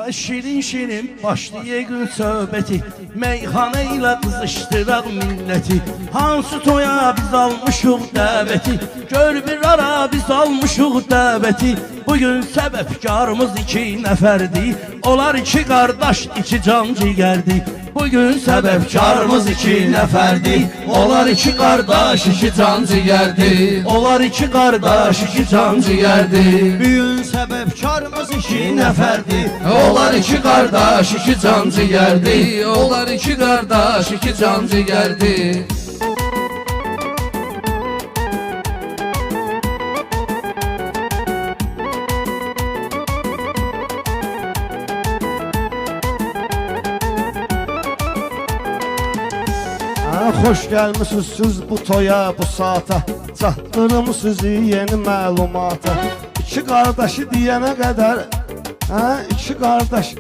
Şirin şirin başlayın söhbəti, meyxana ilə qızışdıraq milləti. Hansı toya biz almışıq dəvəti, gör bir ara biz almışıq dəvəti. Bugün səbəbkarımız iki nəfərdir, onlar iki qardaş, iki can cigərdir. Bugün səbəbkarımız iki nəfərdir, onlar iki qardaş, iki can cigərdir. Onlar iki qardaş, iki can cigərdir. Bugün səbəbkarımız iki nəfərdir, onlar iki qardaş, iki can cigərdir. Onlar iki qardaş, iki can cigərdir. Xoş gəlmişsiniz siz bu toya, bu saata, çatdırmışsınız yeni məlumata. İki qardaşı deyənə qədər, iki qardaş.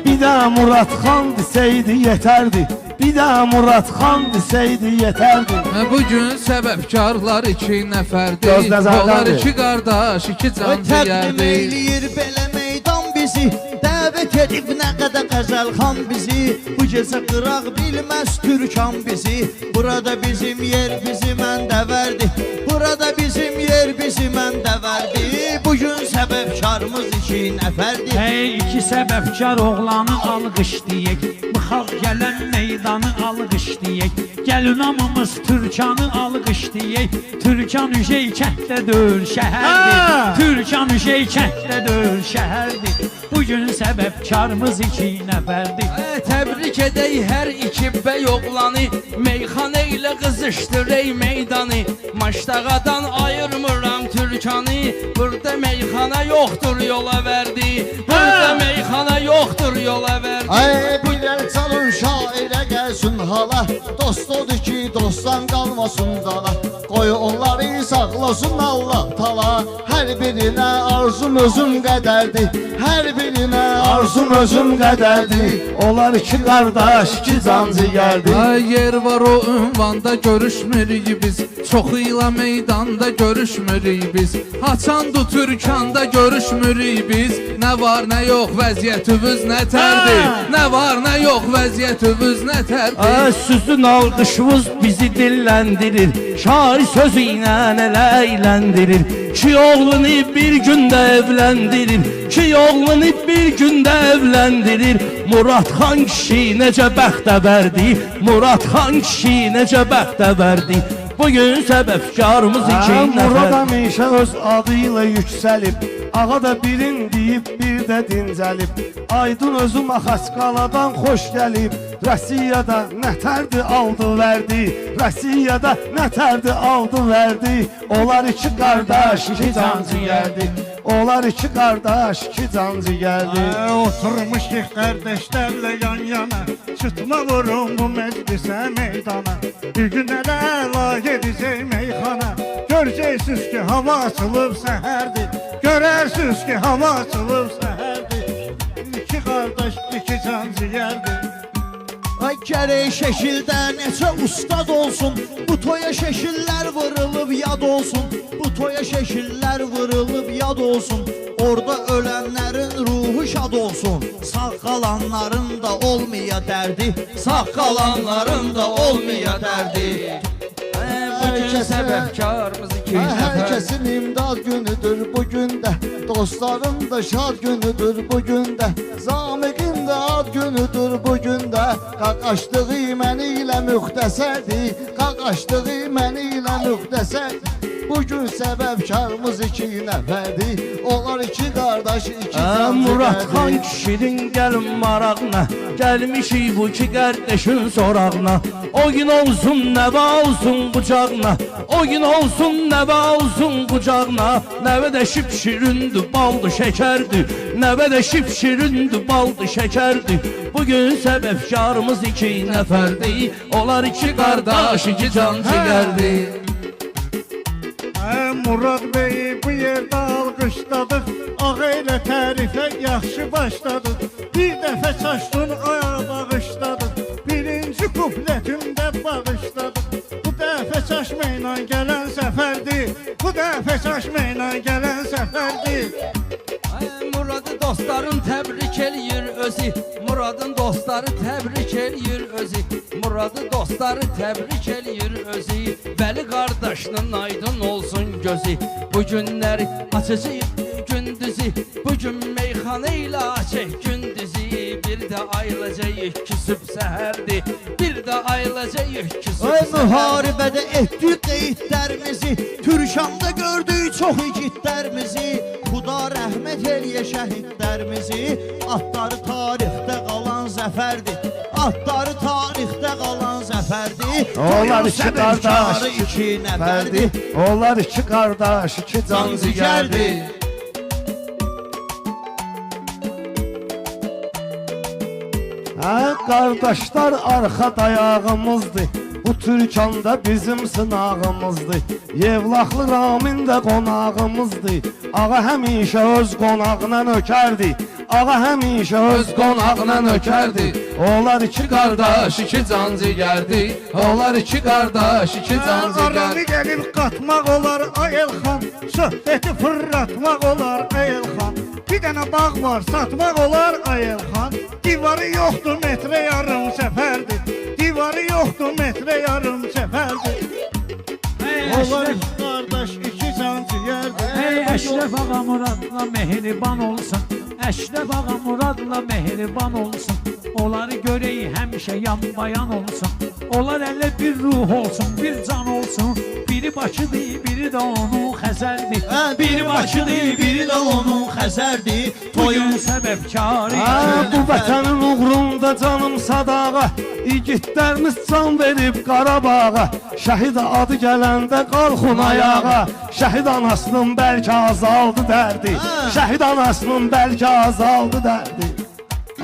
Bir də Murad xan desəydi yetərdi, bir də Murad xan desəydi yetərdi. Bugün səbəbkarlar iki nəfərdir, Göz nəzərdəndir. onlar iki qardaş, iki can Təqdim cigərdir. eyləyir belə meydan bizi, dəvət edib nə qədər qəzəl xan bizi. Bu gecə qıraq bilməz Türkan bizi, burada bizim yer bizi məndəvərdi, burada bizim yer bizi məndəvərdi. Bugün səbəbkarımız iki nəfərdir. Hey iki səbəbkar oğlanı alqışlayək, bu xalq gələn meydanı alqışlayək. Gəlin hamımız Türkanı alqışlayək. Türkan Üşey kənddə döyül şəhərdir, Türkan Üşey kənddə döyül şəhərdir. Bugün səbəbkarımız iki nəfərdir. Təbrik edək hər iki bəy oğlanı, meyxana ilə qızışdırək meydanı. Maştağadan ayırmıram Türkanı, burada meyxana yoxdur yola verdi, burada meyxana yoxdur yola verdi. Bu gəl çalın şairə gəlsin hala, dost odur ki dostdan qalmasın dala. Qoy onları saxlasın Allah tala, hər birinə arzum özüm qədərdir, hər birinə arzum özüm qədərdir. Onlar iki qardaş, iki can cigərdir. Yer var o ünvanda görüşmürük biz, çoxuyla meydanda görüşmürük biz. Haçandı Türkanda görüşmürük biz, nə var nə yox vəziyyətimiz nətərdir, nə var nə yox vəziyyətimiz nətərdir. Süzün alqışımız bizi dilləndirir, şair sözü ilə elə eyləndirir. Ki oğlunu bir gündə evləndirir, ki oğlunu bir gündə evləndirir. Murad xan kişi necə bəxtəvərdi, Murad xan kişi necə bəxtəvərdi. Bugün səbəbkarımız iki Murad nəfər. həmişə öz adı ilə yüksəlib, ağa da birin deyib bir də dincəlib. Aydın özü Maxaçqaladan xoş gəlib, Rəsiyada nətərdi aldı verdi, Rəsiyada nətərdi aldı verdi. Onlar iki qardaş, iki can cigərdi, onlar iki qardaş, iki can cigərdi. Oturmuşuq qardaşlarla yan yana, çıtma vurun bu məclisə meydana. Bir gün elə əlaq edəcək meyxana, görəcəksiniz ki hava açılıb səhərdir, görərsiniz ki hava açılıb səhərdir. İki qardaş, iki can cigərdir. Ay gərək şəkildə neçə ustad olsun, bu toya şəkillər vırılıb yad olsun, bu toya şəkillər vırılıb yad olsun. Orada ölənlərin ruhu şad olsun, sağ qalanların da olmaya dərdi, sağ qalanların da olmaya dərdi. Bugün səbəbkarımız iki Hər nəfər. kəsin imdad günüdür bugün də, dostların da şad günüdür bugün də, Zamiqin də ad günüdür bugün də. Qaqaşdığı məni ilə müxtəsərdir, qaqaşdığı məni ilə müxtəsərdir. Bugün səbəbkarımız iki nəfərdir, onlar iki qardaş, iki can Murad cigərdir. xan kişinin gəlin marağına, gəlmişik bu iki qardaşın sorağına. O gün olsun nəvə olsun qucağına, o gün olsun nəvə olsun qucağına. Nəvə də şipşiründü, baldı şəkərdir, nəvə də şipşiründü, baldı şəkərdir. Bugün səbəbkarımız iki nəfərdir, onlar iki qardaş, iki can cigərdir. Murad Bey bu yerdə alqışladıq, ağa ilə tərifə yaxşı başladıq. Bir dəfə çaşdın ayağa bağışladıq, birinci kuplətində bağışladıq. Bu dəfə çaşma ilə gələn səfərdir, bu dəfə çaşma ilə gələn səfərdir. dostların təbrik eləyir özü Muradın dostları təbrik eləyir özü Muradı dostları təbrik eləyir özü Vəli qardaşının aydın olsun gözü Bu günləri açacaq gündüzü Bu gün meyxana ilə açıq gündüzü Bir də ayılacaq küsüb səhərdir Bir də ayılacaq küsüb Ay səhərdir müharibədə etdik qeydlərimizi Türkanda gördük çox igidlərimizi Xuda rəhmət eləyə şəhidlərimizi Atları tarixdə qalan zəfərdir Atları tarixdə qalan zəfərdir Onlar iki qardaş, iki nəfərdir Onlar iki qardaş, iki can cigərdir. Qardaşlar arxa dayağımızdır Bu Türkanda bizim sınağımızdır Yevlaxlı Ramin də qonağımızdır Ağa həmişə öz qonağına nökərdir Ağa həmişə öz qonağına nökərdir Onlar iki qardaş, iki can cigərdir Onlar iki qardaş, iki can Aranı cigərdir gəlib qatmaq olar ay Elxan Söhbəti fırlatmaq olar ay Elxan Bir dənə bağ var satmaq olar ay Elxan Divarı yoxdur metrə yarım səfərdir Divarı yoxdur metrə yarım səfərdir Onlar iki qardaş iki can ciyərdir Ey Əşrəf ağa Muradla mehriban olsun Əşrəf ağa Muradla mehriban olsun Onları görək həmişə yan bayan olsun Onlar elə bir ruh olsun, bir can olsun Biri Bakıdır, biri də onun Xəzərdir Biri Bakıdır, biri də onun Xəzərdir Toyun səbəbkarı Bu vətənin uğrunda canım sadağa İgidlərimiz can verib Qarabağa Şəhid adı gələndə qalxın ayağa Şəhid anasının bəlkə azaldı dərdi Şəhid anasının bəlkə azaldı dərdi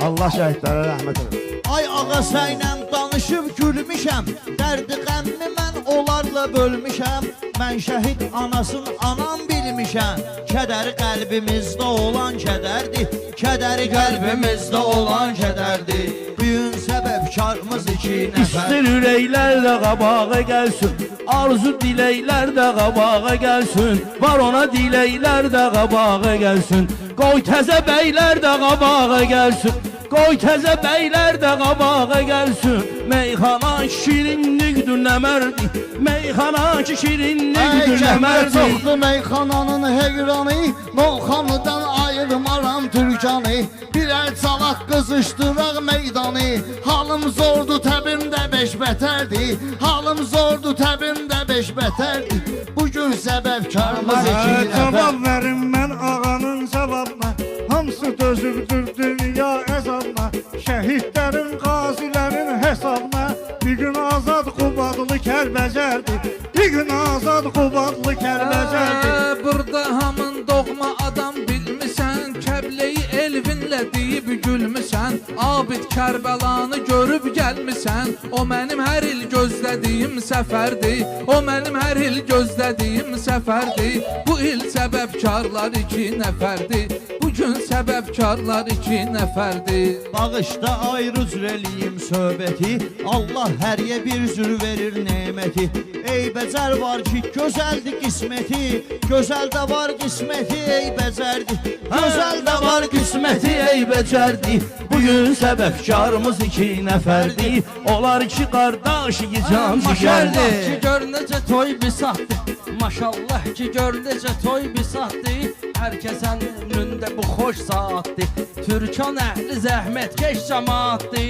Allah şəhidlərə rəhmət edin Ay ağa sənlə danışıb gülmüşəm Dərdi qəmmi mən onlarla bölmüşəm Mən şəhid anasın anam bilmişəm Kədəri qəlbimizdə olan kədərdir Kədəri qəlbimizdə olan kədərdir Büyün səbəbkarımız iki nəfər İstir ürəklər də qabağa gəlsin Arzu diləklər də qabağa gəlsin Var ona diləklər də qabağa gəlsin Qoy təzə bəylər də qabağa gəlsin Qoy təzə bəylər də qabağa gəlsin Meyxana şirinlikdir nəmərdir Meyxana şirinlikdir nəmərdir Çoxdur meyxananın heyranı Novxanıdan ayırmaram Türkanı Birər çalaq qızışdıraq meydanı Halım zordur təbimdə beş bətərdir Halım zordur təbimdə beş bətərdir Bugün səbəbkarımız iki nəfər Cavab verin mən ağanın cavabına Hamısı dözürdür dünya əzabına Şəhidlərin, qazilərin hesabına Bir gün azad Qubadlı Kəlbəcərdir Bir gün azad Qubadlı Kəlbəcərdir Burada hamın doğma adam bilmisən Kəbleyi elvinlə deyib gülmüsən Abid Kərbəlanı görüb gəlmisən O mənim hər il gözlədiyim səfərdir O mənim hər il gözlədiyim səfərdir Bu il səbəbkarlar iki nəfərdir Bugün səbəbkarlar iki nəfərdir Bağışda ayrı cür eləyim söhbəti Allah həriyə bir cür verir neməti Ey bəcər var ki gözəldir qisməti Gözəl də var qisməti ey bəcərdir Gözəl də var qisməti ey becərdi Bugün səbəbkarımız iki nəfərdi Onlar iki qardaş iki can Maşallah cigərdi ki gör necə toy bisatdı Maşallah ki gör necə toy bisatdı Hər kəsən önündə bu xoş saatdı Türkan əhli zəhmətkeş cəmaatdı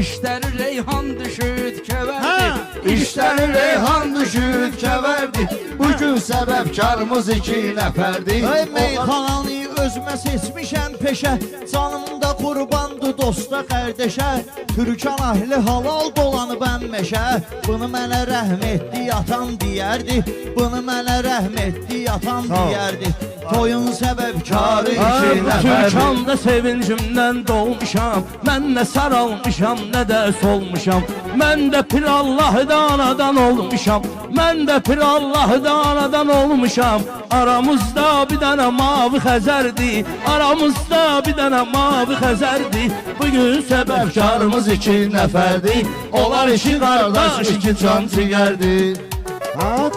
İşləri reyhan düşüd kəvərdi İşləri reyhan düşüb kəvərdi Bugün səbəbkarımız iki nəfərdir Ey meyxananı özümə seçmişəm peşə Canımda qurbandı dosta qardeşə Türkan əhli halal dolanıb əmməşə Bunu mənə rəhm etdi atan deyərdi Bunu mənə rəhm etdi atan deyərdi Toyun səbəbkarı iki nəfərdir Türkanda sevincimdən dolmuşam Mən nə saralmışam nə də solmuşam Mən də pir Allah'da anadan olmuşam Mən də pir Allah'da anadan olmuşam Aramızda bir dənə mavi xəzərdi Aramızda bir dənə mavi xəzərdi Bugün səbəbkarımız iki nəfərdi Onlar iki qardaş iki can cigərdi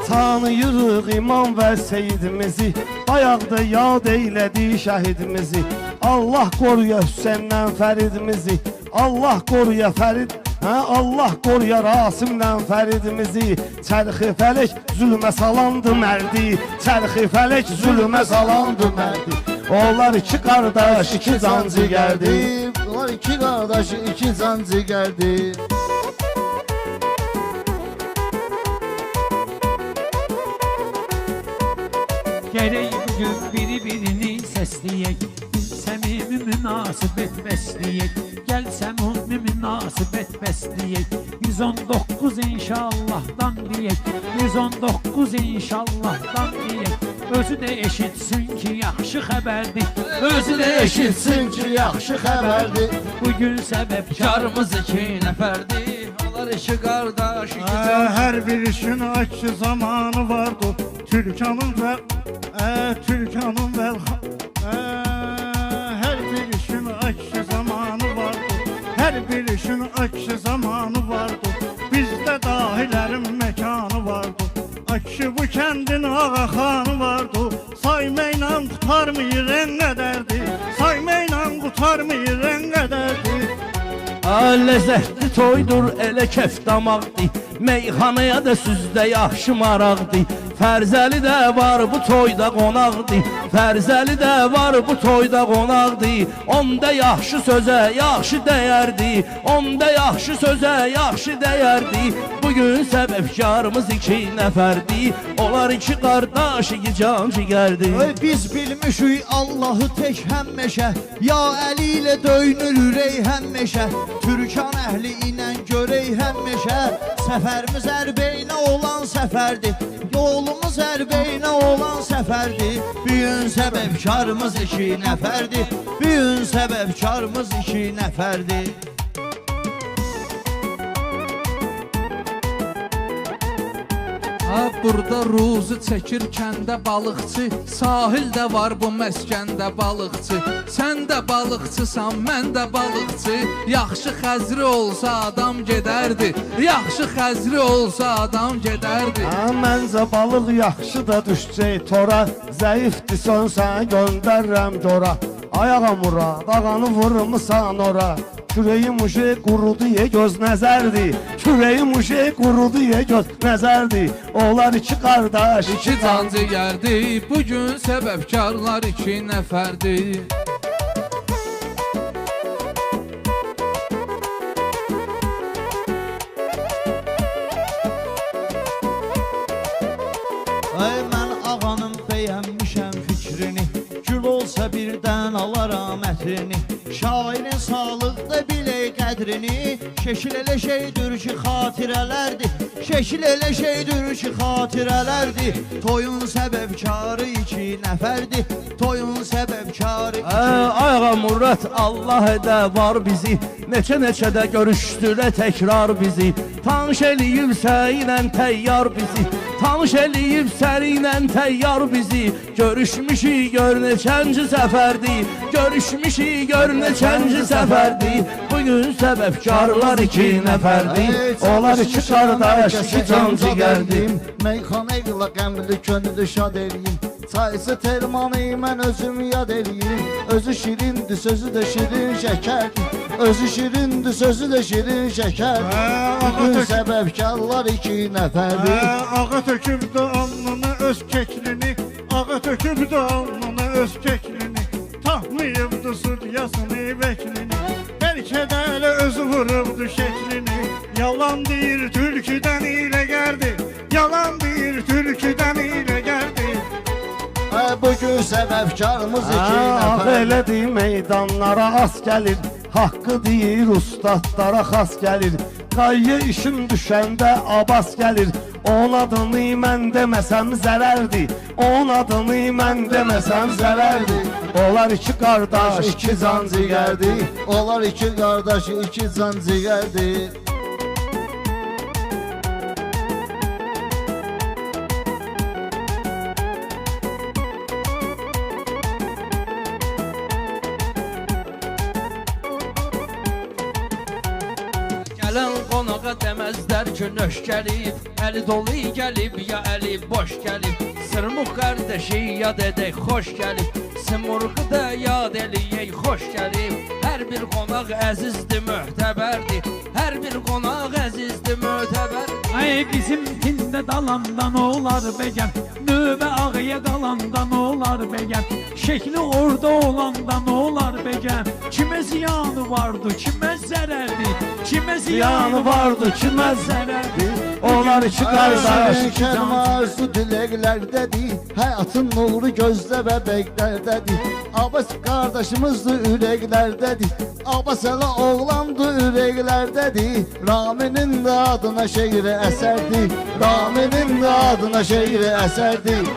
Tanıyırıq imam və seyidimizi, bayaqda yad eylədi şəhidimizi. Allah qoruya Hüseyndən Fəridimizi, Allah qoruya Fərid, Allah qoruya Rasimdən Fəridimizi. Çərxi fələk zülmə salandı mərdi, çərxi fələk zülmə salandı mərdi. Onlar iki qardaş, iki can cigərdi. Onlar iki qardaş, iki can cigərdi. Gerek bugün birini səsləyək, səmimi münasibət bəsləyək. Gəl səmimi münasibət bəsləyək. 119 inşallahdan deyək, 119 inşallahdan deyək. Özü də eşitsin ki, yaxşı xəbərdir. Özü də eşitsin ki, yaxşı xəbərdir. Bugün səbəbkarımız iki nəfərdir. Onlar iki qardaş, iki can. Hər bir işin açı zamanı vardı. Türkanın və Türkanın və hər bir işin açı zamanı vardı. Hər bir işin açı zamanı vardı. Bizdə dahilərin məkanı vardı. Akşı bu kəndin ağaxanı vardı. Saymaqla qutarmayır en qədərdir. Saymaqla qutarmayır en qədərdir. Ləzzətli toydur, elə kef damaqdır. Meyxanaya da süzdə yaxşı maraqdır. Fərzəli də var bu toyda qonaqdır. Fərzəli də var bu toyda qonaqdır. Onda yaxşı sözə yaxşı dəyərdir. Onda yaxşı sözə yaxşı dəyərdir. Bugün səbəbkarımız iki nəfərdir. Onlar iki qardaş, iki can cigərdir. Biz bilmişik Allahı tək həmməşə. Ya Əli ilə döyünür ürək həmməşə. Türkan əhli ilə görək həmməşə. Səfərimiz ərbeynə olan səfərdir. Yolumuz ərbeynə olan səfərdir. Büyün səbəbkarımız iki nəfərdir. Büyün səbəbkarımız iki nəfərdir. Burada ruzu çəkir kəndə balıqçı, sahildə var bu məskəndə balıqçı. Sən də balıqçısan, mən də balıqçı. Yaxşı xəzri olsa adam gedərdi, yaxşı xəzri olsa adam gedərdi. Məncə balıq yaxşı da düşcək tora, zəifdir sönsə göndərrəm gora. Ayağa Murad, ağanı vurmusan ora. Kürəyim uşe qurudu ye göz nəzərdi. Kürəyim uşe qurudu ye göz nəzərdi. Onlar iki qardaş, İki can cigərdi, bugün səbəbkarlar iki nəfərdir. Mən ağanın bəyənmişəm fikrini. Gül olsa birdən alaram ətrini. Şairin sağlıqda bilək qədrini. Şəkil elə şeydir ki xatirələrdir. Şəkil elə şeydir ki xatirələrdir. Toyun səbəbkarı iki nəfərdir. Toyun səbəbkarı iki Ağa Murad, Allah edə var bizi. Neçə də görüşdürə təkrar bizi. Tanış eləyib səylə təyyar bizi. Tanış eləyib səylə təyyar bizi. Görüşmüşük gör neçənci səfərdir. Görüşmüşük gör neçənci səfərdir. Bugün səbəbkarlar iki nəfərdir. onlar iki qardaş, iki can cigərdi. Meyxana ilə qəmli könlü şad eləyim. Çaysı termanı mən özüm yad eləyim. Özü şirindir, sözü də şirin şəkərdir. Özü şirindir, sözü də şirin şəkərdir. Bugün səbəbkarlar iki nəfərdir. Ağa tökübdü alnına öz keklini. Ağa tökübdü alnına öz keklini. Tahmayıbdı sudyasını bəklini. Bəlkə də elə özü vurubdu şəklini. Yalan deyir türküdən ilə gəldi. Yalan deyir türküdən ilə gəldi. Bugün səbəbkarımız iki Ağ nəfər. elədi meydanlara az gəlir. Haqqı deyir ustadlara xas gəlir. Qayya işim düşəndə abas gəlir. Onun adını mən deməsəm zərərdir. Onun adını mən deməsəm zərərdir. Onlar iki qardaş, iki can cigərdi. Onlar iki qardaş, iki can cigərdir. Gələn qonağa deməzlər ki, nöş gəlib, əli dolu gəlib, ya əli boş gəlib. Sırmıq qardaşı yad edək, xoş gəlib. Simurğu da yad eləyək, xoş gəlib. Hər bir qonaq əzizdir, möhtəbərdir. Hər bir qonaq əzizdir, möhtəbərdir. Ay bizim tində dalandan olar bəgəm, növbə ağıya qalandan olar bəgəm, şəkli orada olandan olar bəgəm. Kimə ziyanı vardı, kimə zərərdi, kimə ziyanı vardı, kimə zərərdi. Onlar iki qardaş, Şirin kəlmə arzu diləklərdədir, həyatın nuru gözlə bəbəklərdədir. Abbas qardaşımızdır ürəklərdədir, Abbas hələ oğlandır ürəklərdədir. Raminin də adına şeiri əsərdir, Raminin də adına şeiri əsərdir.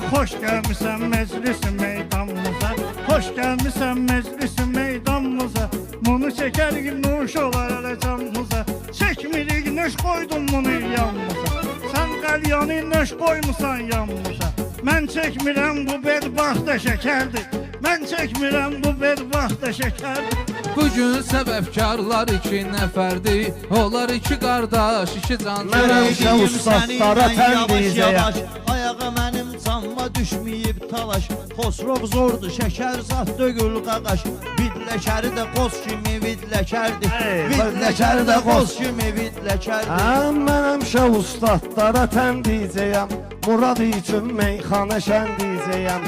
Xoş gəlmisən məclis meydanımıza, xoş gəlmisən məclis meydanımıza. Bunu çəkərik nuş olar elə canımıza, çəkmirik nöş qoydun bunu yanımıza. Sən qəlyanı nöş qoymusan yanımıza. Mən çəkmirəm bu bedbaxta şəkərdir, mən çəkmirəm bu bedbaxta şəkərdir. Bugün səbəbkarlar iki nəfərdir. Onlar iki qardaş, iki can Mənəm çəkər. ki ustadlara təndizəyəm. Ayağa mənim canıma düşməyib talaş. Xosrov zordur, şəkər zat dögül qaqaş. Vidləkəri də qoz kimi vidləkərdir, vidləkəri də qoz kimi vidləkərdir. Mənəm ki ustadlara təndizəyəm. Murad üçün meyxana şəndizəyəm.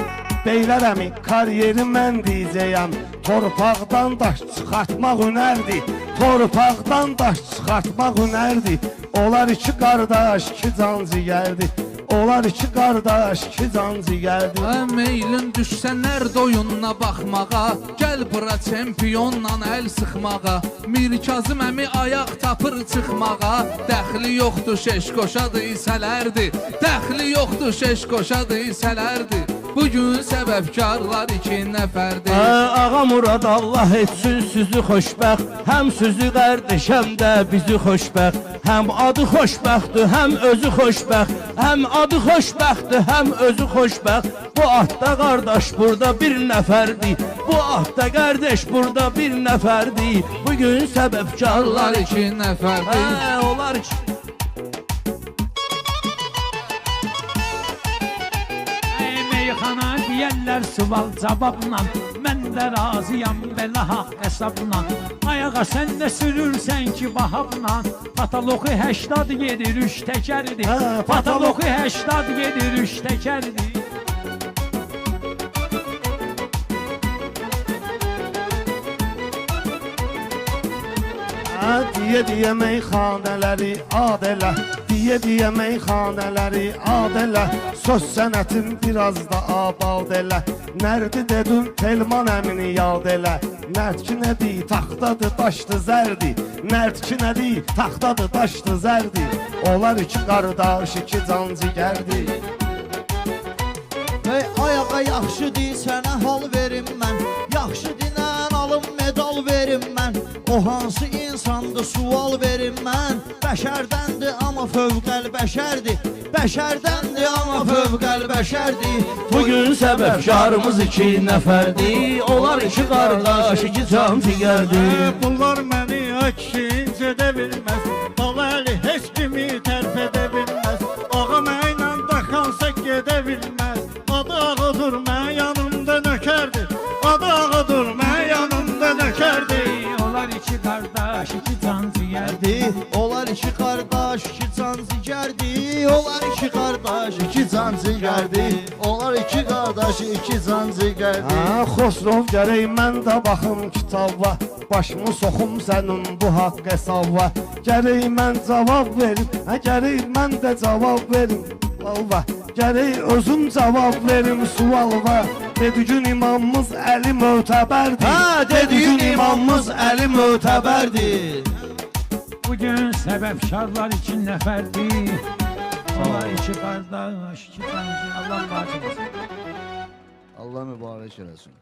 Beylərəmi karyeri mən diyəcəyəm. Torpaqdan daş çıxartmaq hünərdir, torpaqdan daş çıxartmaq hünərdir. Onlar iki qardaş, iki can cigərdir. Onlar iki qardaş, iki can cigərdir. Meylin düşsənlər doyununa baxmağa, gəl bura çempionla əl sıxmağa. Mir Kazım əmi ayaq tapır çıxmağa. Dəxli yoxdur şeş qoşadı isələrdir, dəxli yoxdur şeş qoşadı isələrdir. Bugün səbəbkarlar iki nəfərdir. Ağa Murad Allah etsin sizi xoşbəxt, həm sizi qardaş, həm də bizi xoşbəxt. Həm adı xoşbəxtdir, həm özü xoşbəxt. Həm adı xoşbəxtdir, həm özü xoşbəxt. Bu atda qardaş burada bir nəfərdir, bu atda qardaş burada bir nəfərdir. Bugün səbəbkarlar Onlar iki nəfərdir. Onlar iki. Meyxana deyərlər sual cavabla, mən də razıyam belə haqq hesabla. Ayağa sən də sürürsən ki bahabla, pataloqu 80 gedir 3 təkərdir, pataloqu 80 gedir 3 təkərdir. Diyə meyxanələri ad elə, diyə meyxanələri ad elə. Söz sənətin biraz da abad elə. Nərdi dedin Telman əmini yad elə. Nərd ki nədir, taxtadır, daşdır, zərdi. Nərd ki nədir, taxtadır, daşdır, zərdi. Onlar iki qardaş, iki can cigərdi. Hey ayağa yaxşıdır, sənə hal verim mən. Yaxşı dinən alım medal verim mən. O hansı insandır, sual verim mən. Bəşərdəndir, amma fövqəl bəşərdir. Bəşərdəndir, amma fövqəl bəşərdir. Bugün səbəbkarımız iki nəfərdir. Onlar iki qardaş, iki can cigərdir. Bunlar məni əkincə edə bilməz, Dağəli heç kimi tərf edə bilməz. Ağa mənlə daxansa gedə bilməz. Adı ağıdır, mən yanımda nökərdir. Adı ağıdır, mən yanımda nökərdir. Onlar iki qardaş, iki can ciyərdir. Onlar iki qardaş, iki can cigərdir. Onlar iki qardaş, İki can cigərdir, onlar iki qardaş, iki can cigərdir. Xosrov gərək mən də baxım kitaba, başımı soxum sənin bu haqq hesaba. Gərək mən cavab verim, gərək mən də cavab verim. Alva, gərək özüm cavab verim sualva. Dediyin imamımız Əli mötəbərdir. dediyin imamımız Əli mötəbərdir. Bugün səbəbkarlar iki nəfərdir. Onlar iki qardaş, iki can ciyərdir. Allah bağışlasın. Allah mübarək eləsin.